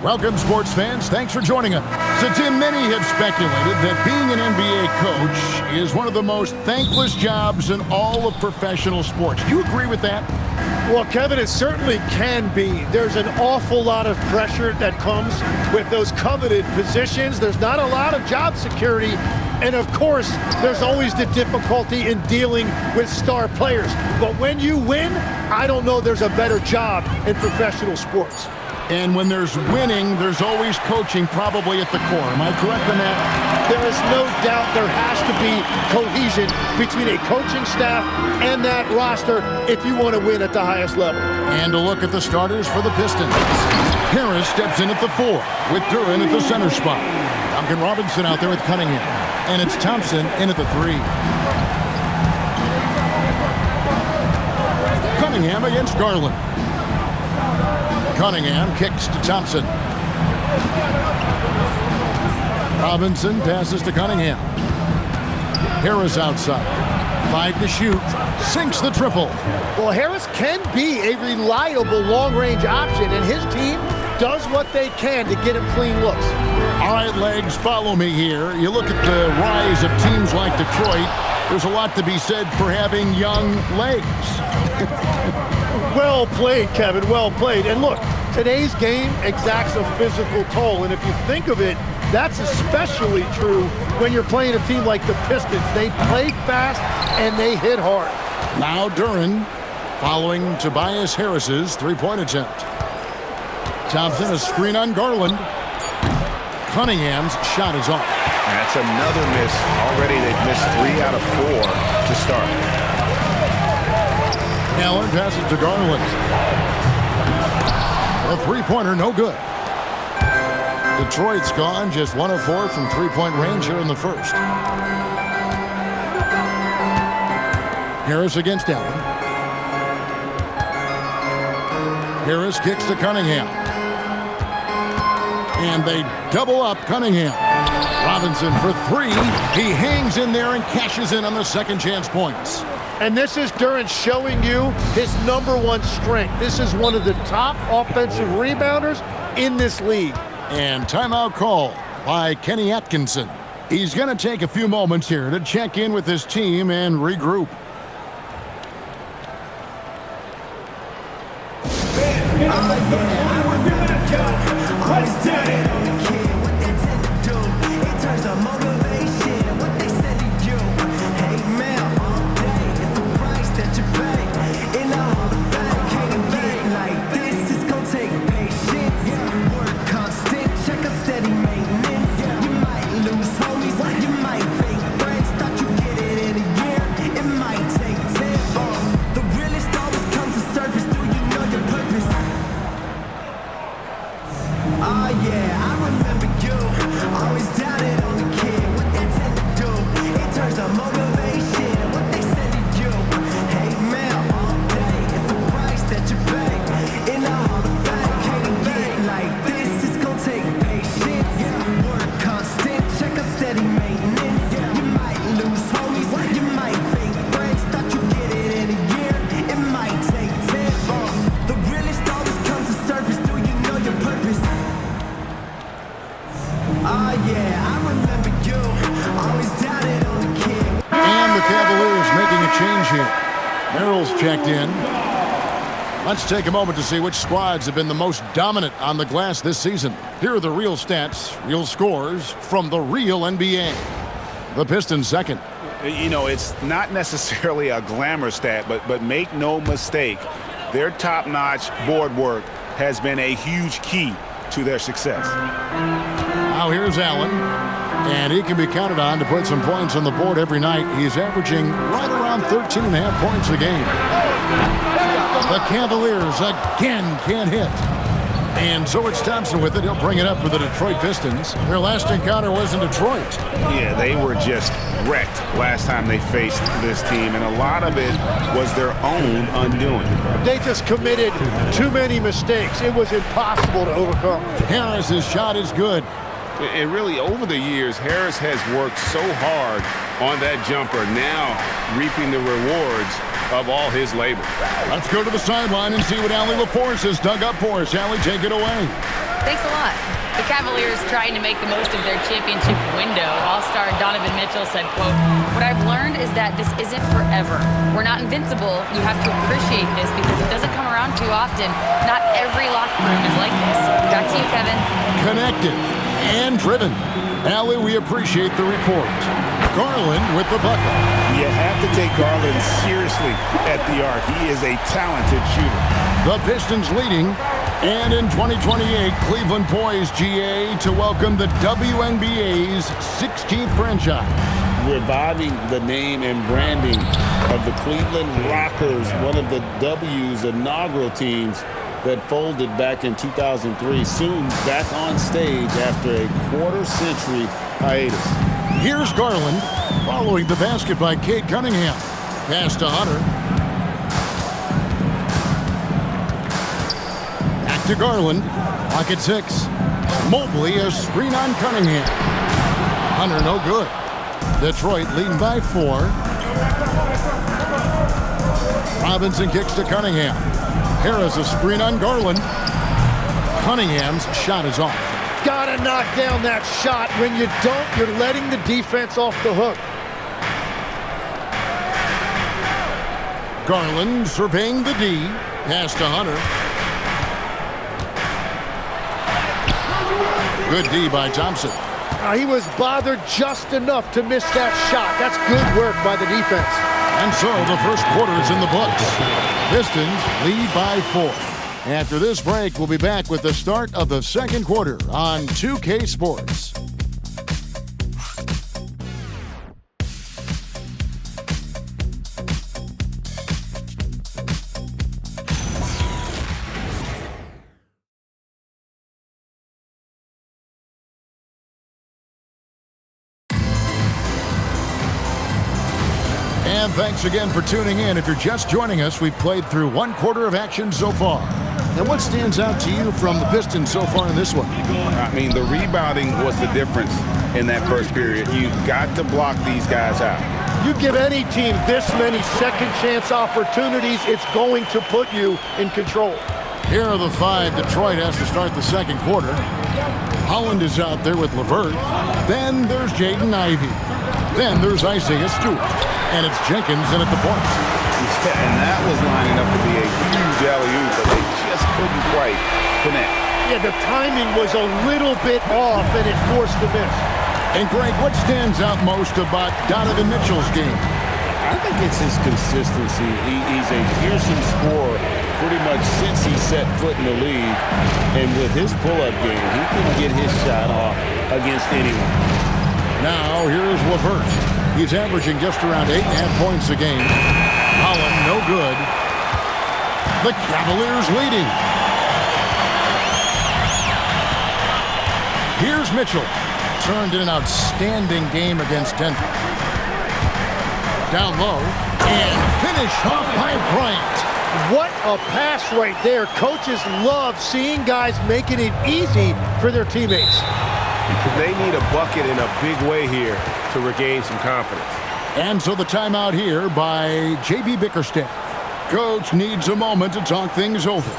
Welcome, sports fans. Thanks for joining us. So, Tim, many have speculated that being an NBA coach is one of the most thankless jobs in all of professional sports. Do you agree with that? Well, Kevin, it certainly can be. There's an awful lot of pressure that comes with those coveted positions. There's not a lot of job security. And, of course, there's always the difficulty in dealing with star players. But when you win, I don't know there's a better job in professional sports. And when there's winning, there's always coaching probably at the core. Am I correct in that? There is no doubt there has to be cohesion between a coaching staff and that roster if you want to win at the highest level. And a look at the starters for the Pistons. Harris steps in at the 4 with Duran at the center spot. Duncan Robinson out there with Cunningham. And it's Thompson in at the 3. Cunningham against Garland. Cunningham kicks to Thompson. Robinson passes to Cunningham. Harris outside. 5 to shoot. Sinks the triple. Well, Harris can be a reliable long-range option, and his team does what they can to get him clean looks. All right, Legs, follow me here. You look at the rise of teams like Detroit. There's a lot to be said for having young legs. Well played, Kevin, well played. And look, today's game exacts a physical toll. And if you think of it, that's especially true when you're playing a team like the Pistons. They play fast and they hit hard. Now Duran following Tobias Harris's three-point attempt. Thompson, a screen on Garland. Cunningham's shot is off. That's another miss. Already they've missed 3 out of 4 to start. Allen passes to Garland. A three-pointer, no good. Detroit's gone just 1 of 4 from three-point range here in the first. Harris against Allen. Harris kicks to Cunningham. And they double up Cunningham. Robinson for 3. He hangs in there and cashes in on the second chance points. And this is Duran showing you his #1 strength. This is one of the top offensive rebounders in this league. And timeout call by Kenny Atkinson. He's going to take a few moments here to check in with his team and regroup. Checked in. Let's take a moment to see which squads have been the most dominant on the glass this season. Here are the real stats, real scores from the real NBA. The Pistons second. You know, it's not necessarily a glamour stat, but make no mistake, their top-notch board work has been a huge key to their success. Now here's Allen, and he can be counted on to put some points on the board every night. He's averaging right around 13.5 points a game. The Cavaliers again can't hit. And so it's Thompson with it. He'll bring it up for the Detroit Pistons. Their last encounter was in Detroit. Yeah, they were just wrecked last time they faced this team, and a lot of it was their own undoing. They just committed too many mistakes. It was impossible to overcome. Harris's shot is good. And really, over the years, Harris has worked so hard on that jumper, now reaping the rewards of all his labor. Let's go to the sideline and see what Allie LaForce has dug up for us. Allie, take it away. Thanks a lot. The Cavaliers trying to make the most of their championship window. All-star Donovan Mitchell said, quote, "What I've learned is that this isn't forever. We're not invincible. You have to appreciate this because it doesn't come around too often. Not every locker room is like this." Back to you, Kevin. Connected and driven. Allie, we appreciate the report. Garland with the bucket. You have to take Garland seriously at the arc. He is a talented shooter. The Pistons leading. And in 2028, Cleveland poised, GA, to welcome the WNBA's 16th franchise. Reviving the name and branding of the Cleveland Rockers, one of the W's inaugural teams that folded back in 2003, soon back on stage after a quarter-century hiatus. Here's Garland, following the basket by Kate Cunningham. Pass to Hunter. Back to Garland. Pocket 6. Mobley, a screen on Cunningham. Hunter, no good. Detroit leading by 4. Robinson kicks to Cunningham. Harris, a screen on Garland. Cunningham's shot is off. Gotta knock down that shot. When you don't, you're letting the defense off the hook. Garland surveying the D. Pass to Hunter. Good D by Thompson. He was bothered just enough to miss that shot. That's good work by the defense. And so the first quarter is in the books. Pistons lead by 4. After this break, we'll be back with the start of the second quarter on 2K Sports. And thanks again for tuning in. If you're just joining us, we've played through one quarter of action so far. And what stands out to you from the Pistons so far in this one? I mean, the rebounding was the difference in that first period. You've got to block these guys out. You give any team this many second chance opportunities, it's going to put you in control. Here are the 5 Detroit has to start the second quarter. Holland is out there with LeVert. Then there's Jaden Ivey. Then there's Isaiah Stewart. And it's Jenkins in at the point. Yeah, and that was lining up to be a huge alley-oop, but they just couldn't quite connect. Yeah, the timing was a little bit off, and it forced the miss. And Greg, what stands out most about Donovan Mitchell's game? I think it's his consistency. He's a fearsome scorer pretty much since he set foot in the league. And with his pull-up game, he can get his shot off against anyone. Now, here's LeVert. He's averaging just around 8.5 points a game. Holland, no good. The Cavaliers leading. Here's Mitchell. Turned in an outstanding game against Denver. Down low. And finished off by Bryant. What a pass right there. Coaches love seeing guys making it easy for their teammates. They need a bucket in a big way here to regain some confidence. And so the timeout here by J.B. Bickerstaff. Coach needs a moment to talk things over.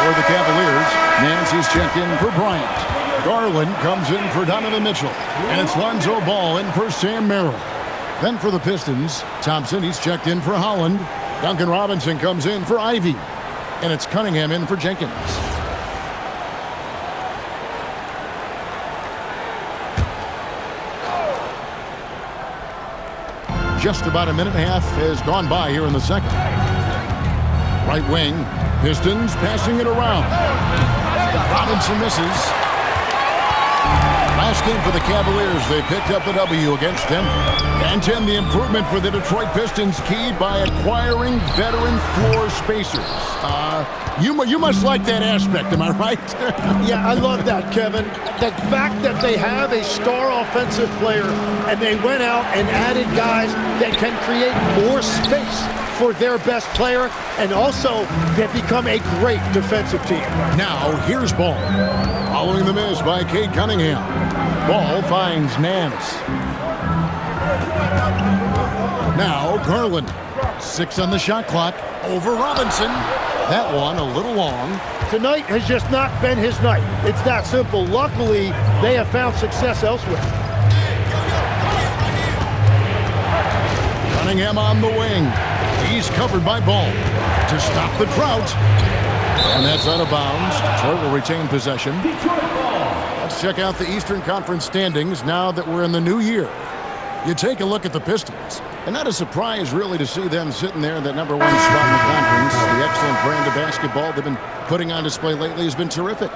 For the Cavaliers, Nancy's checked in for Bryant. Garland comes in for Donovan Mitchell. And it's Lonzo Ball in for Sam Merrill. Then for the Pistons, Thompson, he's checked in for Holland. Duncan Robinson comes in for Ivy. And it's Cunningham in for Jenkins. Just about a minute and a half has gone by here in the second. Right wing, Pistons passing it around. Robinson misses. Last game for the Cavaliers, they picked up the W against Denver. And 10, the improvement for the Detroit Pistons keyed by acquiring veteran floor spacers. You must like that aspect, am I right? Yeah, I love that, Kevin. The fact that they have a star offensive player and they went out and added guys that can create more space for their best player, and also they've become a great defensive team. Now, here's Ball. Following the miss by Cade Cunningham. Ball finds Nance. Now, Garland. 6 on the shot clock. Over Robinson. That one a little long. Tonight has just not been his night. It's that simple. Luckily, they have found success elsewhere. Cunningham on the wing. He's covered by Ball to stop the drought. And that's out of bounds. Detroit will retain possession. Let's check out the Eastern Conference standings now that we're in the new year. You take a look at the Pistons. And not a surprise, really, to see them sitting there in that #1 spot in the conference. The excellent brand of basketball they've been putting on display lately has been terrific.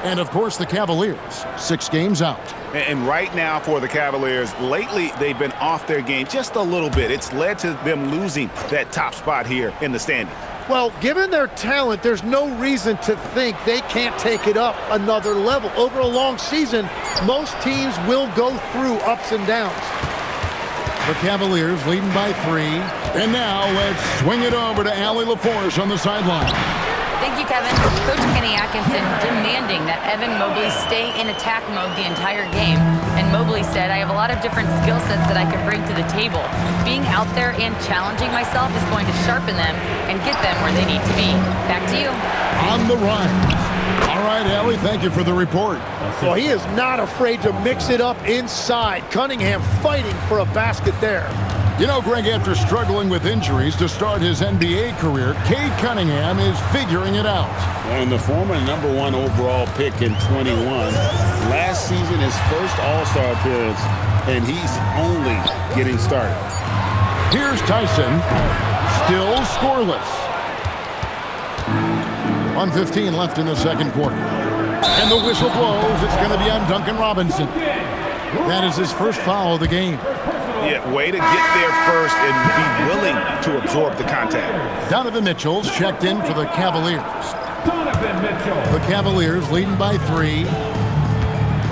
And, of course, the Cavaliers, 6 games out. And right now for the Cavaliers, lately they've been off their game just a little bit. It's led to them losing that top spot here in the standing. Well, given their talent, there's no reason to think they can't take it up another level. Over a long season, most teams will go through ups and downs. The Cavaliers leading by 3. And now let's swing it over to Allie LaForce on the sideline. Thank you, Kevin. Coach Kenny Atkinson demanding that Evan Mobley stay in attack mode the entire game. And Mobley said, I have a lot of different skill sets that I can bring to the table. Being out there and challenging myself is going to sharpen them and get them where they need to be. Back to you. On the run. All right, Allie, thank you for the report. Well, he is not afraid to mix it up inside. Cunningham fighting for a basket there. You know, Greg, after struggling with injuries to start his NBA career, Cade Cunningham is figuring it out. And the former #1 overall pick in 21, last season his first All-Star appearance, and he's only getting started. Here's Tyson, still scoreless. 1:15 left in the second quarter. And the whistle blows. It's going to be on Duncan Robinson. That is his first foul of the game. Yeah, way to get there first and be willing to absorb the contact. Donovan Mitchell's checked in for the Cavaliers. Donovan Mitchell. The Cavaliers leading by 3.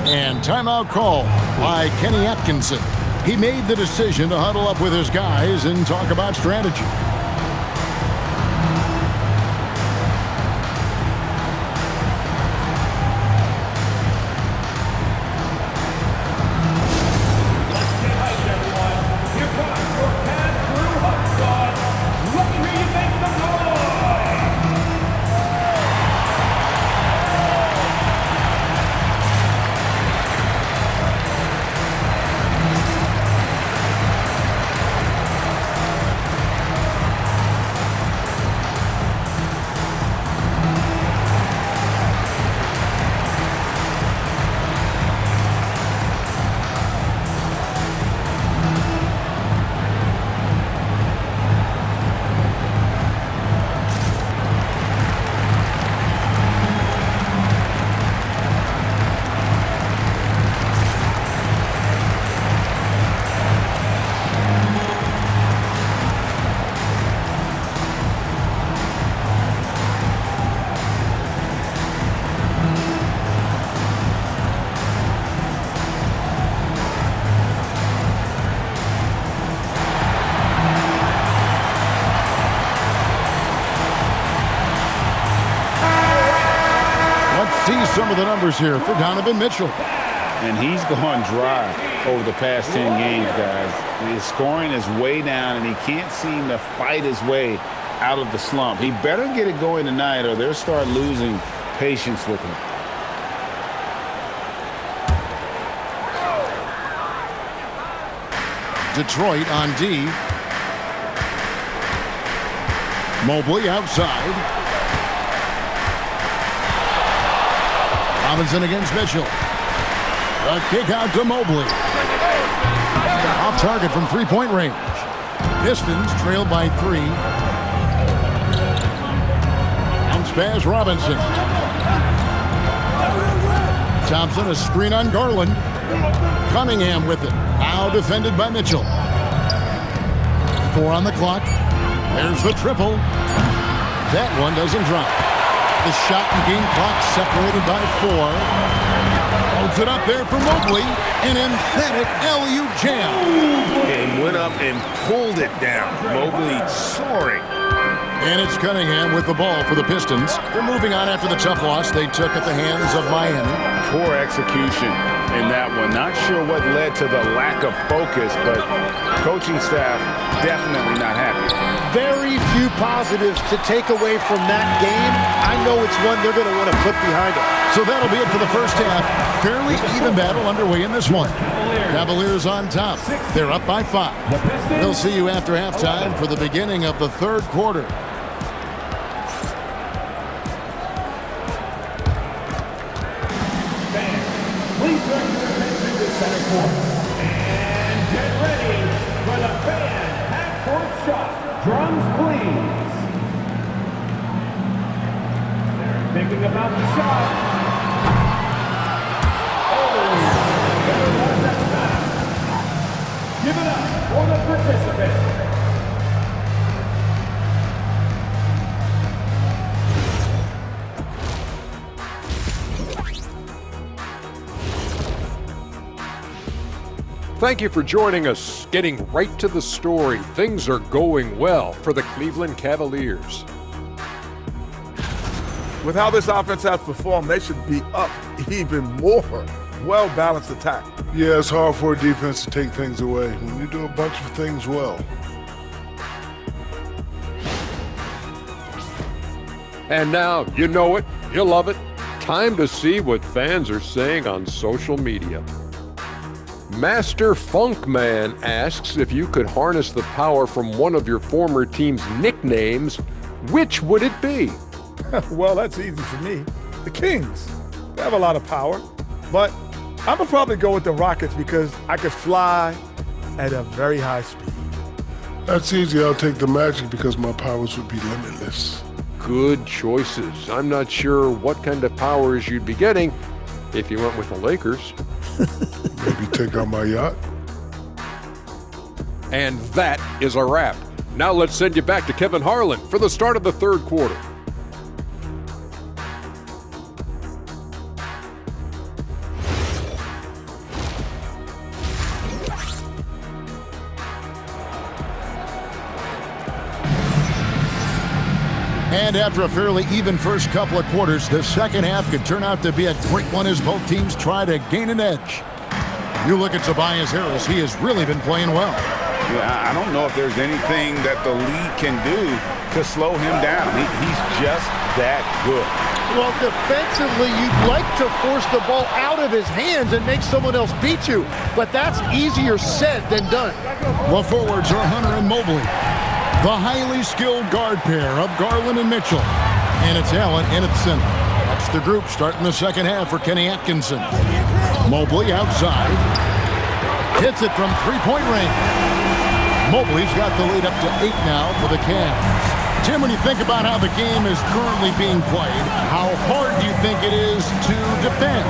And timeout call by Kenny Atkinson. He made the decision to huddle up with his guys and talk about strategy. See some of the numbers here for Donovan Mitchell. And he's gone dry over the past 10 games, guys. His scoring is way down, and he can't seem to fight his way out of the slump. He better get it going tonight, or they'll start losing patience with him. Detroit on D. Mobley outside. Robinson against Mitchell. A kick out to Mobley. Off target from three-point range. Pistons trailed by 3. Bounce pass Robinson. Thompson, a screen on Garland. Cunningham with it. Now defended by Mitchell. 4 on the clock. There's the triple. That one doesn't drop. The shot and game clock separated by 4. Holds it up there for Mobley. An emphatic LU jam. And went up and pulled it down. Mobley soaring. And it's Cunningham with the ball for the Pistons. They're moving on after the tough loss they took at the hands of Miami. Poor execution in that one. Not sure what led to the lack of focus, but coaching staff definitely not happy. Very few positives to take away from that game. I know it's one they're going to want to put behind them. So that'll be it for the first half. Fairly even battle underway in this one. Cavaliers on top. They're up by 5. We'll see you after halftime for the beginning of the third quarter. Please bring your attention to center court. And get ready for the fan half-court shot. Drums, please. They're thinking about the shot. Better let that stop. Give it up for the participant. Thank you for joining us. Getting right to the story, things are going well for the Cleveland Cavaliers. With how this offense has performed, they should be up even more. Well-balanced attack. Yeah, it's hard for a defense to take things away when you do a bunch of things well. And now, you know it, you love it. Time to see what fans are saying on social media. Master Funkman asks if you could harness the power from one of your former team's nicknames, which would it be? Well, that's easy for me. The Kings. They have a lot of power. But I'm going to probably go with the Rockets because I could fly at a very high speed. That's easy. I'll take the Magic because my powers would be limitless. Good choices. I'm not sure what kind of powers you'd be getting if you went with the Lakers. Maybe take out my yacht. And that is a wrap. Now let's send you back to Kevin Harlan for the start of the third quarter. And after a fairly even first couple of quarters, the second half could turn out to be a great one as both teams try to gain an edge. You look at Tobias Harris, he has really been playing well. Yeah, I don't know if there's anything that the league can do to slow him down. He's just that good. Well, defensively, you'd like to force the ball out of his hands and make someone else beat you, but that's easier said than done. The forwards are Hunter and Mobley. The highly skilled guard pair of Garland and Mitchell. And it's Allen in at center. That's the group starting the second half for Kenny Atkinson. Mobley outside. Hits it from three-point range. Mobley's got the lead up to 8 now for the Cavs. Tim, when you think about how the game is currently being played, how hard do you think it is to defend?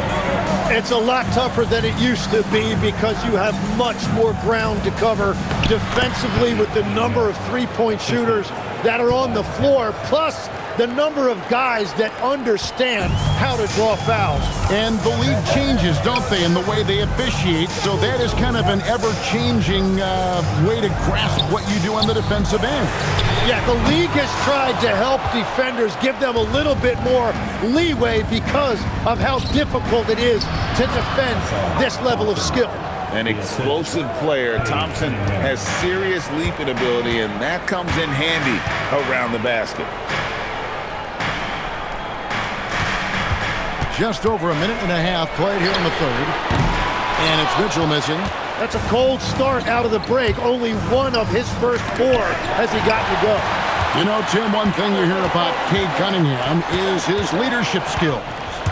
It's a lot tougher than it used to be because you have much more ground to cover defensively with the number of three-point shooters that are on the floor, plus the number of guys that understand how to draw fouls. And the league changes, don't they, in the way they officiate, so that is kind of an ever-changing way to grasp what you do on the defensive end. Yeah, the league has tried to help defenders, give them a little bit more leeway because of how difficult it is to defend this level of skill. An explosive player. Thompson has serious leaping ability, and that comes in handy around the basket. Just over a minute and a half played here in the third. And it's Mitchell missing. That's a cold start out of the break. Only one of his first 4 has he gotten to go. You know, Tim, one thing you hear about Cade Cunningham is his leadership skills.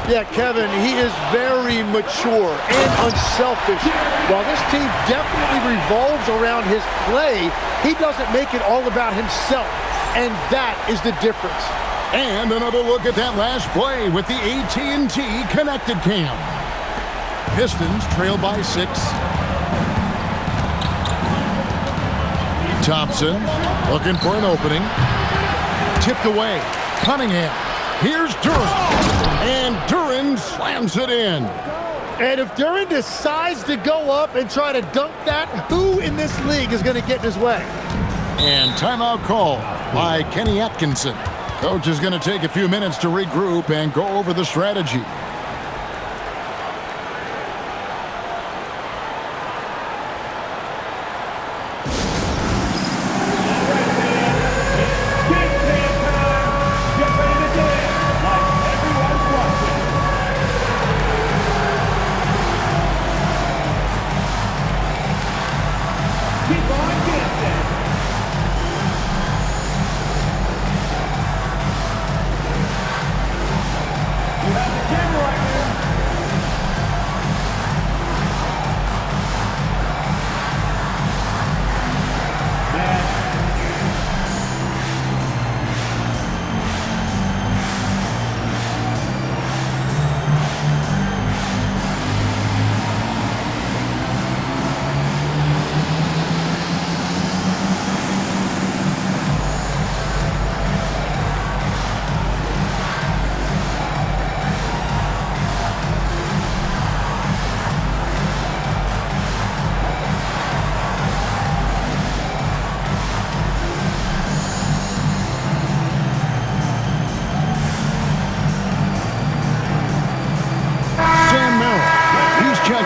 Yeah, Kevin, he is very mature and unselfish. While this team definitely revolves around his play, he doesn't make it all about himself, and that is the difference. And another look at that last play with the AT&T Connected Cam. Pistons trail by 6. Thompson looking for an opening. Tipped away. Cunningham. Here's Duren. And Duren slams it in. And if Duren decides to go up and try to dunk that, who in this league is going to get in his way? And timeout call by Kenny Atkinson. Coach is going to take a few minutes to regroup and go over the strategy.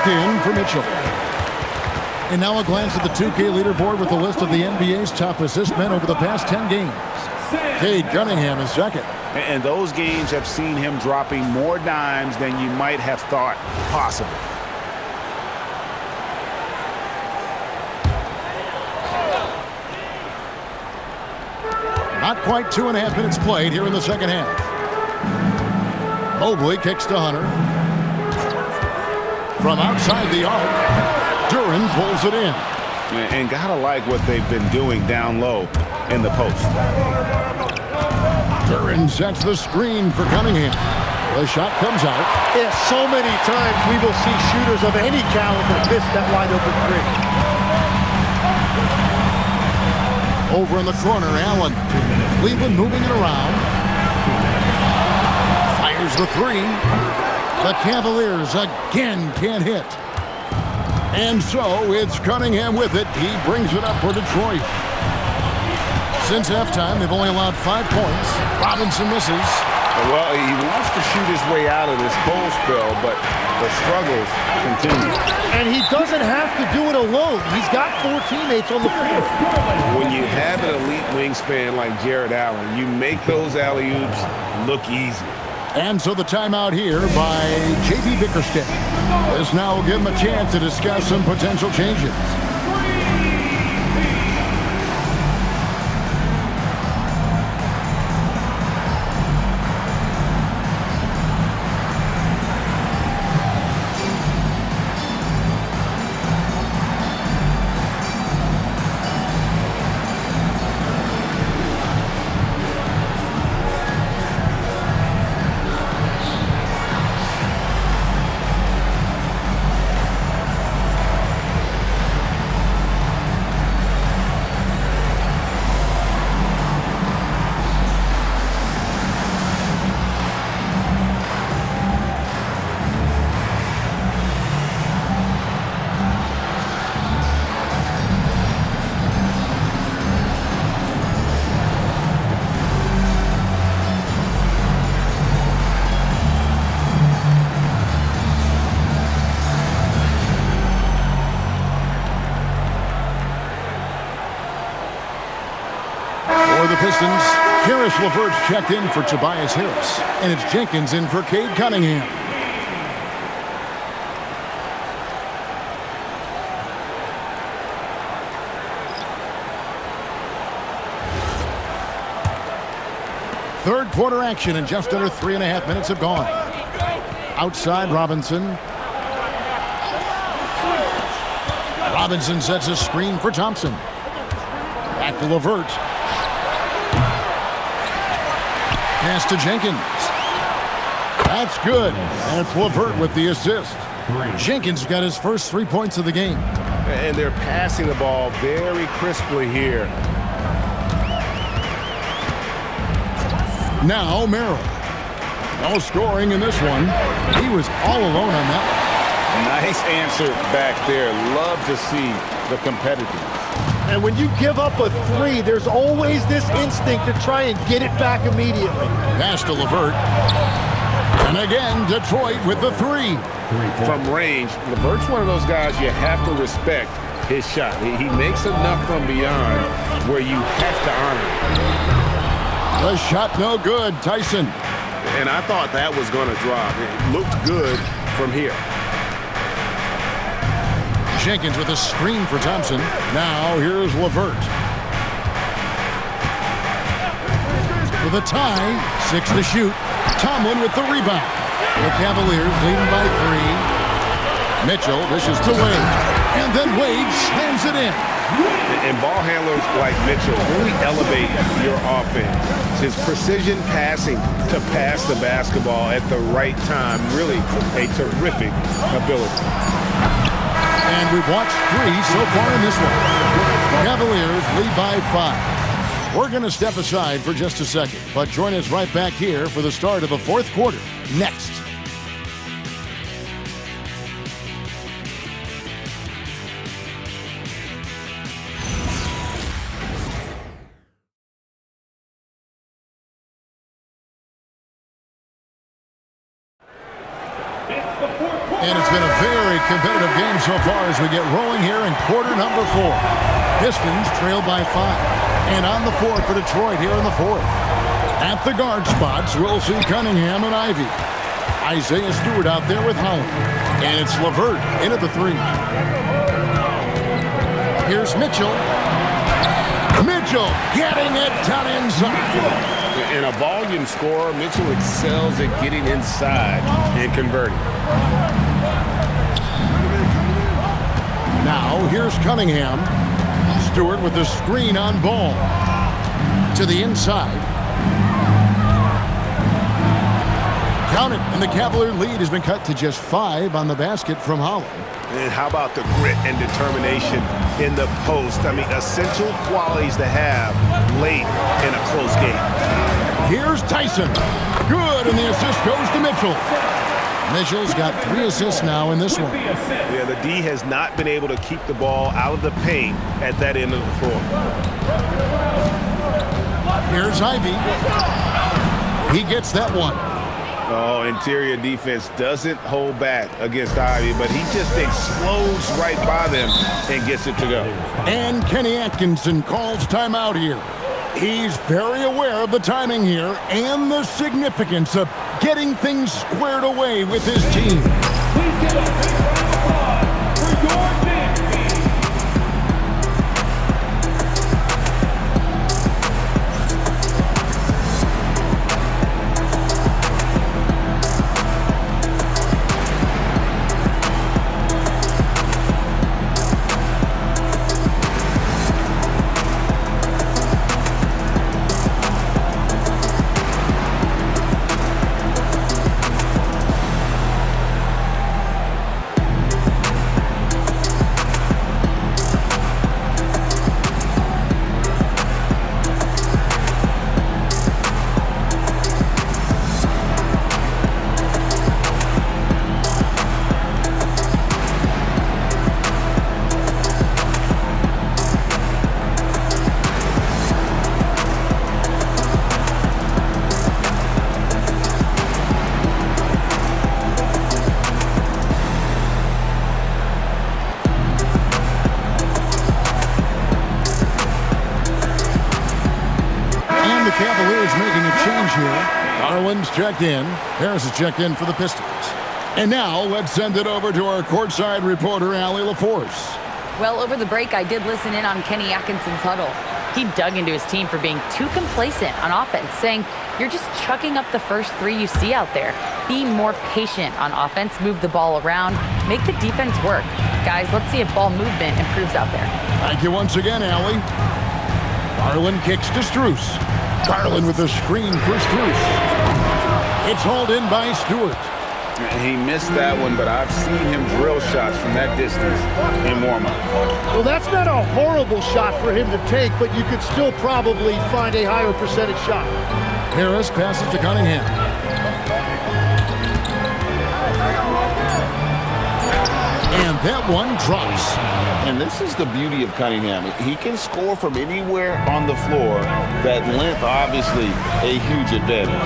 In for Mitchell. And now a glance at the 2K leaderboard with a list of the NBA's top assist men over the past 10 games. Cade Cunningham is second. And those games have seen him dropping more dimes than you might have thought possible. Not quite 2.5 minutes played here in the second half. Mobley kicks to Hunter. From outside the arc, Duren pulls it in. And gotta like what they've been doing down low in the post. Duren sets the screen for Cunningham. The shot comes out. Yeah, so many times we will see shooters of any caliber miss that wide open 3. Over in the corner, Allen. Cleveland moving it around. Fires the 3. The Cavaliers again can't hit. And so it's Cunningham with it. He brings it up for Detroit. Since halftime, they've only allowed 5 points. Robinson misses. Well, he wants to shoot his way out of this cold spell, but the struggles continue. And he doesn't have to do it alone. He's got 4 teammates on the floor. When you have an elite wingspan like Jared Allen, you make those alley-oops look easy. And so the timeout here by J.B. Bickerstaff. This now will give him a chance to discuss some potential changes. For the Pistons, Karis LeVert's checked in for Tobias Harris, and it's Jenkins in for Cade Cunningham. Fourth-quarter action, and just under 3.5 minutes have gone. Outside, Robinson. Robinson sets a screen for Thompson. Back to LeVert. Pass to Jenkins. That's good. And it's LeVert with the assist. Jenkins got his first 3 points of the game. And they're passing the ball very crisply here. Now Merrill. No scoring in this one. He was all alone on that one. Nice answer back there. Love to see the competitiveness. And when you give up a three, there's always this instinct to try and get it back immediately. Pass to LeVert. And again, Detroit with the three. From range, LeVert's one of those guys you have to respect his shot. He makes enough from beyond where you have to honor it. The shot no good. Tyson. And I thought that was going to drop. It looked good from here. Jenkins with a screen for Thompson. Now here's LeVert. For the tie, 6 to shoot. Tomlin with the rebound. The Cavaliers leading by 3. Mitchell dishes to Wade. And then Wade slams it in. And ball handlers like Mitchell really elevate your offense. His precision passing to pass the basketball at the right time, really a terrific ability. And we've watched 3 so far in this one. Cavaliers lead by 5. We're going to step aside for just a second, but join us right back here for the start of the fourth quarter next. And it's been a very competitive game so far as we get rolling here in quarter number 4. Pistons trail by 5. And on the floor for Detroit here in the fourth. At the guard spots, we'll see Cunningham and Ivy. Isaiah Stewart out there with Holland. And it's LeVert in at the 3. Here's Mitchell. Mitchell getting it down inside. In a volume scorer, Mitchell excels at getting inside and converting. Now, here's Cunningham. Stewart with the screen on ball. To the inside. Count it, and the Cavalier lead has been cut to just 5 on the basket from Holland. And how about the grit and determination in the post? I mean, essential qualities to have late in a close game. Here's Tyson. Good, and the assist goes to Mitchell. Mitchell's got 3 assists now in this one. Yeah, the D has not been able to keep the ball out of the paint at that end of the floor. Here's Ivy. He gets that one. Oh, interior defense doesn't hold back against Ivy, but he just explodes right by them and gets it to go. And Kenny Atkinson calls timeout here. He's very aware of the timing here and the significance of getting things squared away with his team. Please give a big round of applause for your dance team. Cavaliers making a change here. Garland's checked in. Harris is checked in for the Pistons. And now let's send it over to our courtside reporter, Allie LaForce. Well, over the break, I did listen in on Kenny Atkinson's huddle. He dug into his team for being too complacent on offense, saying, "You're just chucking up the first three you see out there. Be more patient on offense, move the ball around, make the defense work. Guys, let's see if ball movement improves out there." Thank you once again, Allie. Garland kicks to Strus. Garland with a screen for Strus. It's hauled in by Stewart. He missed that one, but I've seen him drill shots from that distance in warm-up. Well, that's not a horrible shot for him to take, but you could still probably find a higher percentage shot. Harris passes to Cunningham. And that one drops. And this is the beauty of Cunningham. He can score from anywhere on the floor. That length, obviously, a huge advantage.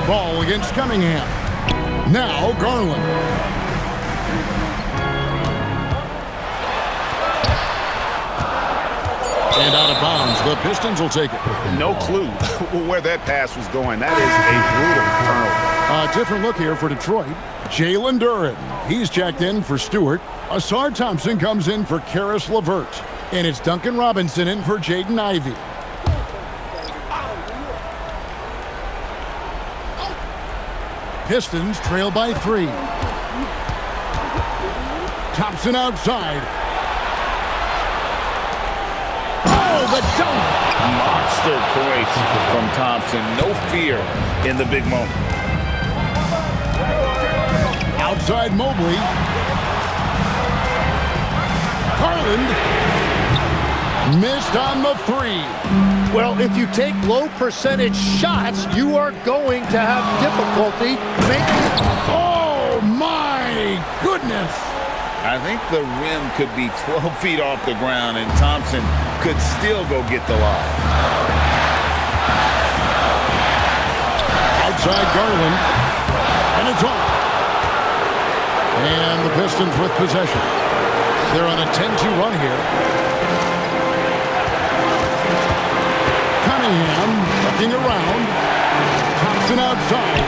Ball against Cunningham. Now Garland. And out of bounds. The Pistons will take it. No clue where that pass was going. That is a brutal turnover. A different look here for Detroit. Jalen Duren. He's checked in for Stewart. Asar Thompson comes in for Karis LeVert. And it's Duncan Robinson in for Jaden Ivey. Pistons trail by 3. Thompson outside. Oh, the dunk! Monster points from Thompson. No fear in the big moment. Outside Mobley. Garland missed on the 3. Well, if you take low percentage shots, you are going to have difficulty making it. Oh, my goodness. I think the rim could be 12 feet off the ground, and Thompson could still go get the line. Outside Garland. And it's off. And the Pistons with possession. They're on a 10-2 run here. Cunningham looking around. Thompson outside.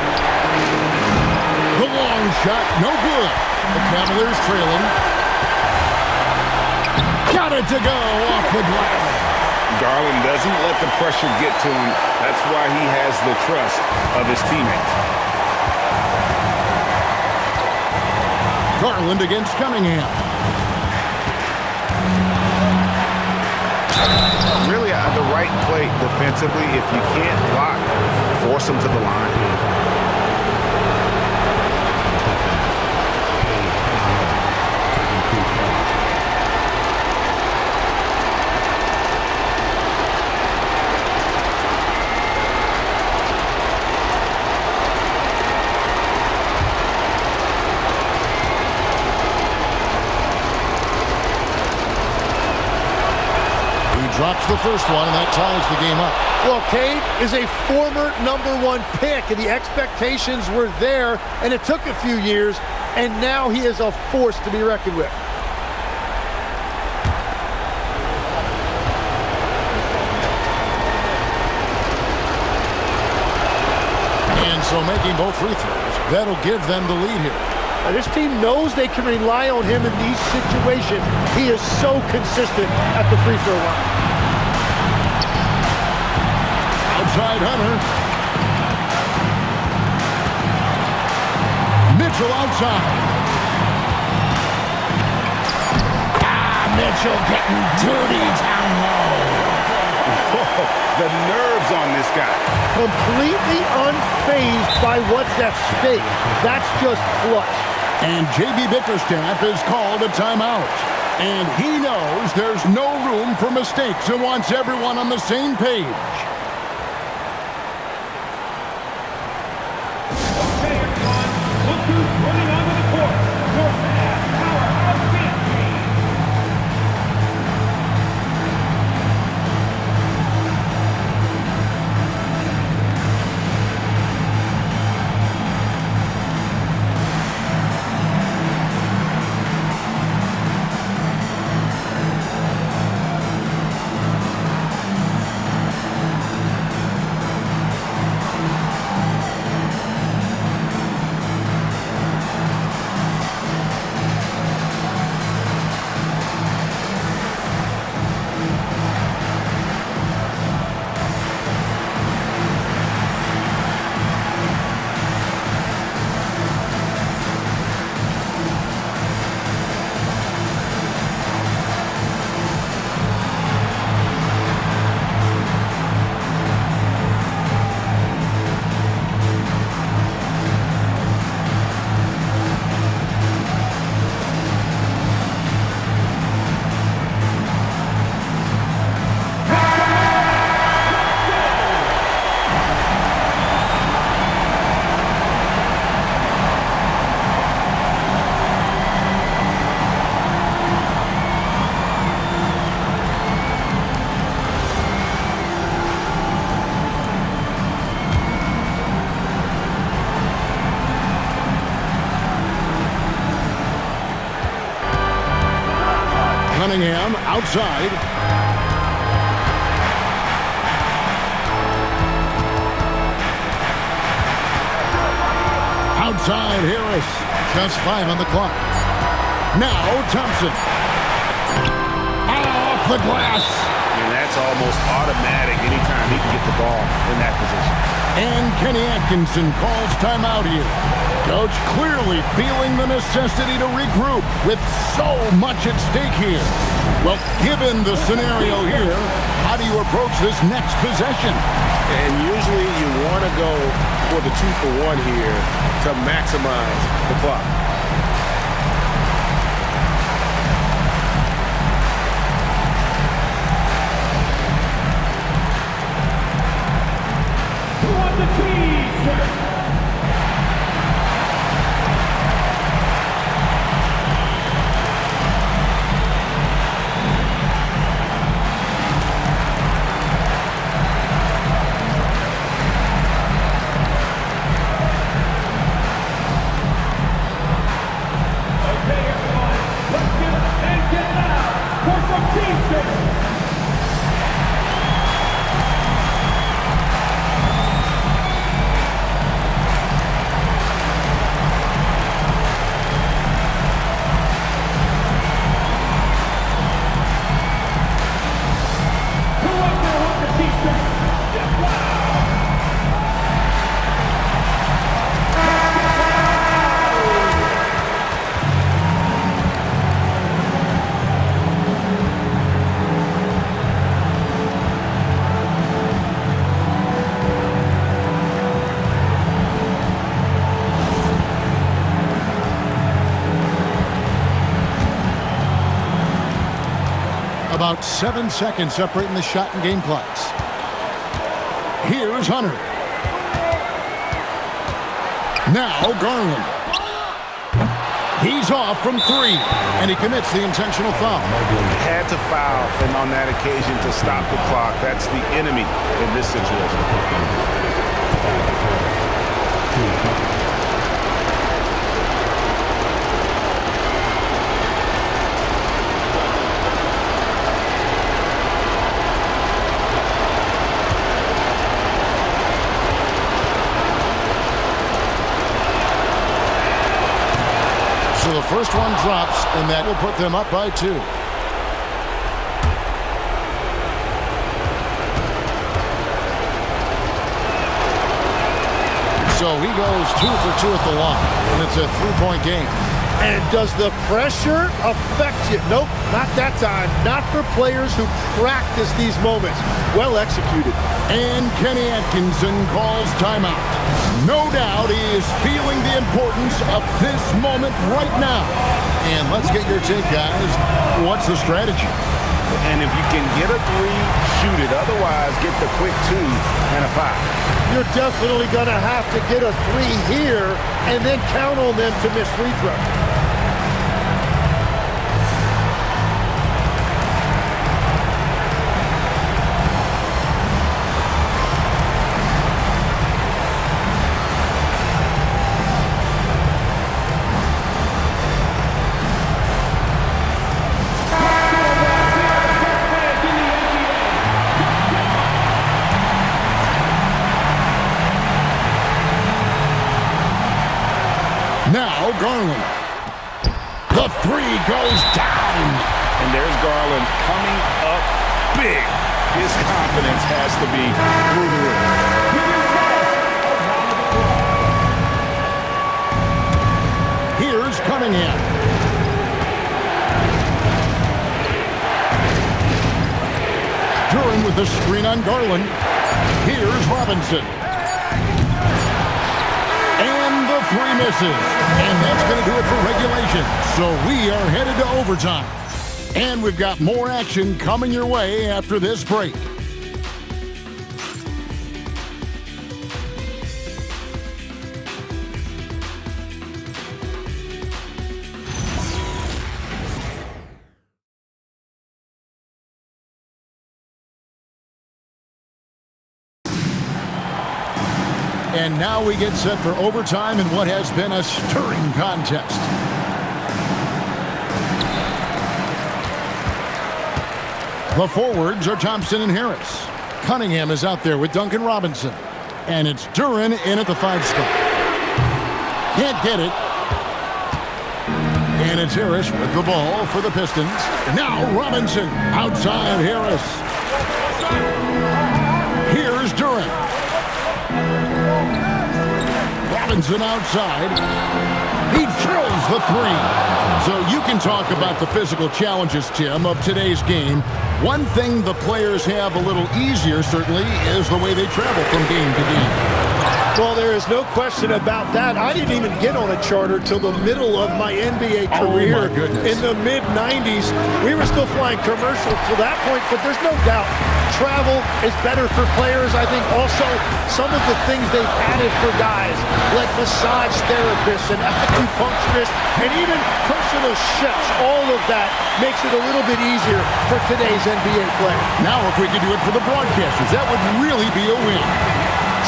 The long shot, no good. The Cavilers trailing. Got it to go off the glass. Garland doesn't let the pressure get to him. That's why he has the trust of his teammates. Garland against Cunningham. Really the right play defensively. If you can't block, force him to the line. Drops the first one, and that ties the game up. Well, Cade is a former #1 pick, and the expectations were there, and it took a few years, and now he is a force to be reckoned with. And so making both free throws, that'll give them the lead here. Now, this team knows they can rely on him in these situations. He is so consistent at the free throw line. Outside Hunter. Mitchell outside. Mitchell getting dirty down low. The nerves on this guy. Completely unfazed by what's at stake. That's just clutch. And J.B. Bickerstaff has called a timeout. And he knows there's no room for mistakes and wants everyone on the same page. Okay, everyone, look who's running onto the court. Your Mad Powerhouse Dance Team. Outside. Outside, Harris. Just 5 on the clock. Now, Thompson. Off the glass. And that's almost automatic anytime he can get the ball in that position. And Kenny Atkinson calls timeout here. Coach clearly feeling the necessity to regroup with so much at stake here. Well, given the scenario here, how do you approach this next possession? And usually you want to go for the 2-for-1 here to maximize the clock. Who wants a T-shirt? About 7 seconds separating the shot and game clocks. Here's Hunter. Now Garland. He's off from 3, and he commits the intentional foul. Had to foul, and on that occasion to stop the clock. That's the enemy in this situation. So the first one drops, and that will put them up by 2. So he goes 2 for 2 at the line, and it's a 3-point game. And does the pressure affect you? Nope, not that time. Not for players who practice these moments. Well executed. And Kenny Atkinson calls timeout. No doubt he is feeling the importance of this moment right now. And let's get your take, guys. What's the strategy? And if you can get a 3, shoot it. Otherwise, get the quick 2 and a 5. You're definitely going to have to get a 3 here and then count on them to miss free throws. Now Garland. The 3 goes down. And there's Garland coming up big. His confidence has to be through the roof. Here's Cunningham. Duran with the screen on Garland. Here's Robinson. And the 3 misses. And that's going to do it for regulation. So we are headed to overtime. And we've got more action coming your way after this break. And now we get set for overtime in what has been a stirring contest. The forwards are Thompson and Harris. Cunningham is out there with Duncan Robinson. And it's Duran in at the 5 spot. Can't get it. And it's Harris with the ball for the Pistons. Now Robinson outside Harris. Here's Duran. Robinson outside. He drills the 3. So you can talk about the physical challenges, Tim, of today's game. One thing the players have a little easier, certainly, is the way they travel from game to game. Well, there is no question about that. I didn't even get on a charter till the middle of my NBA career. Oh, my goodness. In the mid-90s. We were still flying commercial to that point, but there's no doubt travel is better for players. I think also some of the things they've added for guys, like massage therapists and acupuncturists, and even personal chefs, all of that makes it a little bit easier for today's NBA player. Now, if we could do it for the broadcasters, that would really be a win.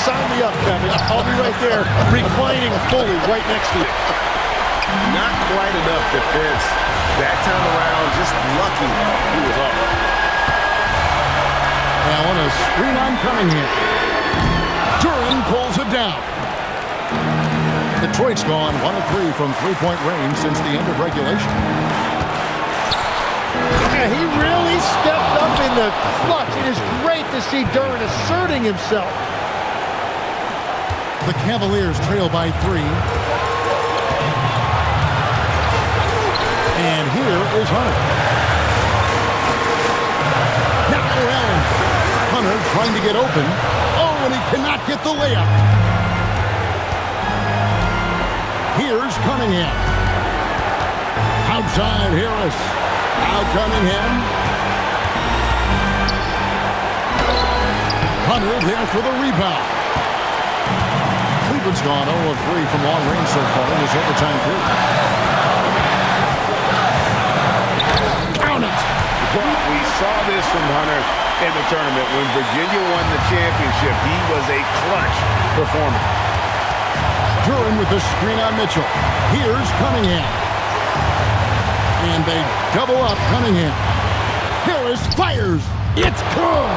Sign me up, Kevin. I'll be right there, reclining fully right next to you. Not quite enough defense that time around. Just lucky he was off. Now on a screen on Cunningham. Duran pulls it down. Detroit's gone 1 of 3 from three-point range since the end of regulation. Yeah, he really stepped up in the clutch. It is great to see Duran asserting himself. The Cavaliers trail by 3. And here is Hunter. Now Allen. Hunter trying to get open. Oh, and he cannot get the layup. Here's Cunningham. Outside Harris. Now Cunningham. Hunter there for the rebound. Cleveland's gone 0 of 3 from long range so far in this overtime period. Count it! We saw this from Hunter in the tournament. When Virginia won the championship, he was a clutch performer. Duran with the screen on Mitchell. Here's Cunningham. And they double up Cunningham. Harris fires. It's good.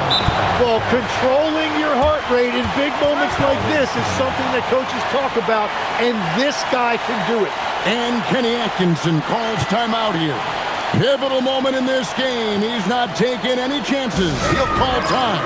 Well, controlling your heart rate in big moments like this is something that coaches talk about, and this guy can do it. And Kenny Atkinson calls timeout here. Pivotal moment in this game. He's not taking any chances. He'll call time.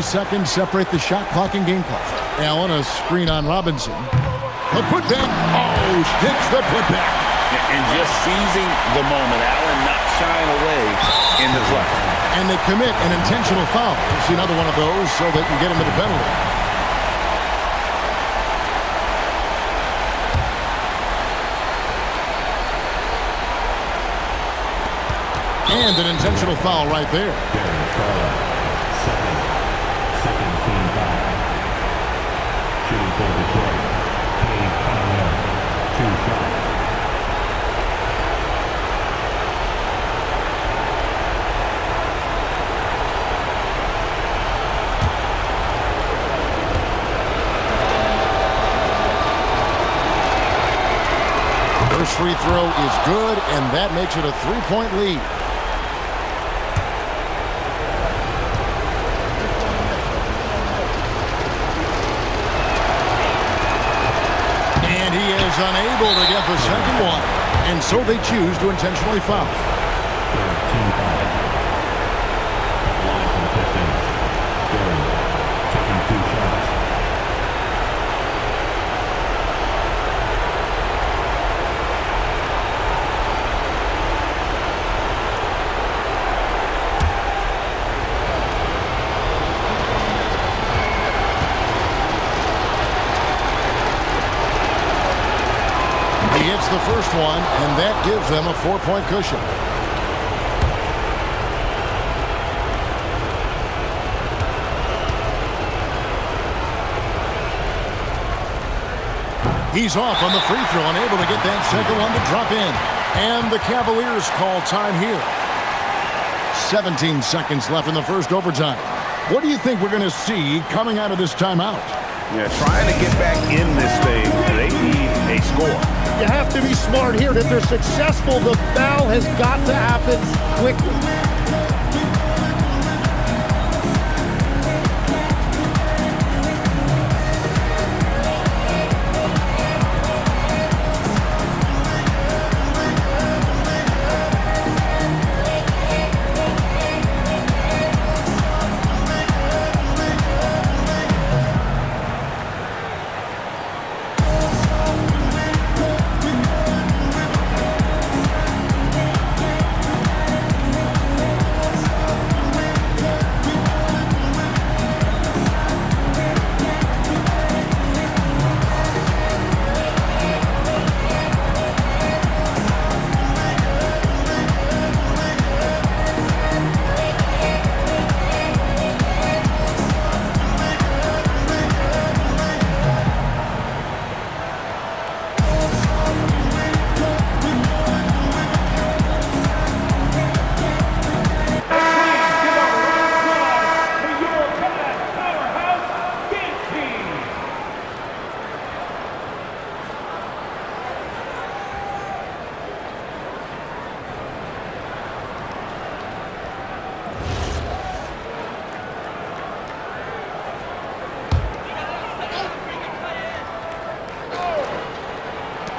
Seconds separate the shot clock and game clock. Allen, a screen on Robinson. A putback. Oh, sticks the putback. And just seizing the moment. Allen not shying away in the clutch. And they commit an intentional foul. See another one of those so they can get into the penalty. And an intentional foul right there. First free throw is good, and that makes it a 3-point lead. And he is unable to get the second one, and so they choose to intentionally foul. Team foul. Line for the Pistons. Gary taking 2 shots. He hits the first one, and that gives them a 4-point cushion. He's off on the free throw, unable to get that second one to drop in. And the Cavaliers call time here. 17 seconds left in the first overtime. What do you think we're going to see coming out of this timeout? Yeah, trying to get back in this thing, they need a score. You have to be smart here. If they're successful, the foul has got to happen quickly.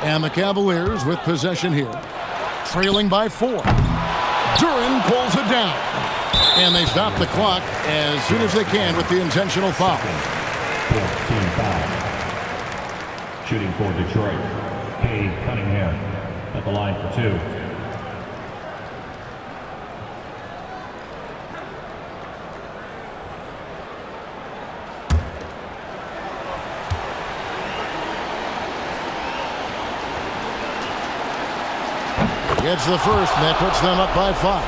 And the Cavaliers with possession here, trailing by 4. Duran pulls it down. And they stop the clock as soon as they can with the intentional foul. Team foul. Shooting for Detroit, Cade Cunningham at the line for 2. Gets the first, and that puts them up by 5.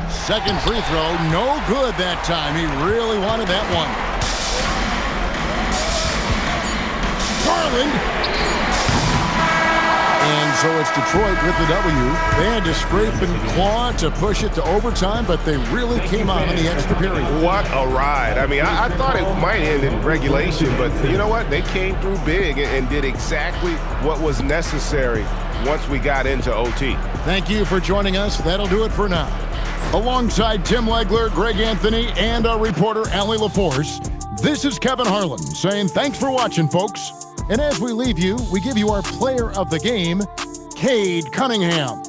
Second free throw, no good that time. He really wanted that one. Garland. And so it's Detroit with the W. They had to scrape and claw to push it to overtime, but they really came on in the extra period. What a ride. I mean, I thought it might end in regulation, but you know what? They came through big and did exactly what was necessary once we got into OT. Thank you for joining us. That'll do it for now. Alongside Tim Legler, Greg Anthony, and our reporter, Allie LaForce, this is Kevin Harlan saying thanks for watching, folks. And as we leave you, we give you our player of the game, Cade Cunningham.